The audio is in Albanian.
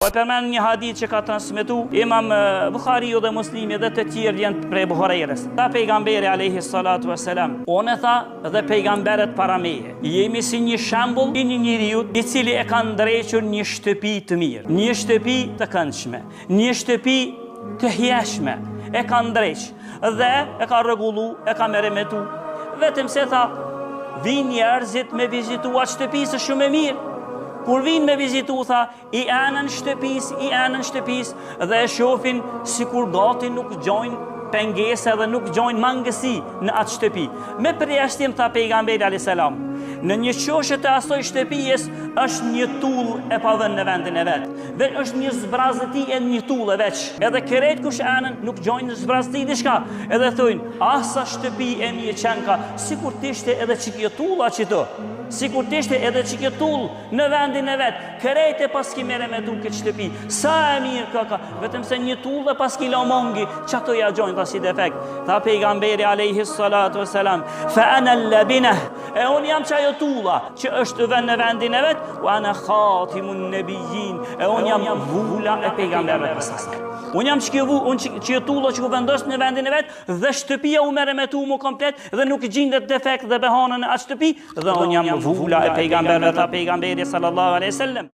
Po përmend një hadith që ka transmetuar Imam Buhariu dhe Muslimi dhe të tjerë janë prej Buharejres. Ta pejgamberi alayhi salatu wassalam, unë tha dhe pejgamberët para meje, jemi si një shembull i një njeriu i cili e ka ndrequr një shtëpi të mirë, një shtëpi të këndshme, një shtëpi të hjeshme, e ka ndreq dhe e ka rregullu, e ka meremetu. Vetëm se tha, vinë njerëzit me vizitu atë shtëpisë shumë e mirë. Kur vinë me vizitu, tha, i anën shtëpis, dhe e shofin si kur gati nuk gjojnë pengese dhe nuk gjojnë mangësi në atë shtëpi. Me përjashtim, tha pejgamberi a.s. Në një qoshe të asoj shtëpijes është një tull e pavën në vendin e vetë. Dhe është një zbrazëti e një tull e veç. Edhe kërejt kush anën nuk gjojnë në zbrazëti diçka. Edhe thujnë, asa shtëpi e mi e qenka, si kur tishte edhe që kjo tulla që të. Si kur tishte edhe që kjo tull në vendin e vetë. Kërejt e pas ki mere me tu këtë shtëpi. Sa e mirë këka, vetëm se një tull dhe pas ki lomongi, që ato ja gjojnë si defekt. Tha pejgamberi alayhi salatu wassalam, fa ana labina, e unë jam qajo tulla që është vend në vendin e vetë, wa ana khatimun nabiyyin, e unë jam vula e pejgamberëve pastaj. Unë jam që tulla që ku vendos në vendin e vetë dhe shtëpia u mere me tu mu komplet dhe nuk gjindet defekt dhe behanën e atë shtëpi dhe unë jam vula e pejgamberëve, tha pejgamberi sallallahu alaihi wasallam.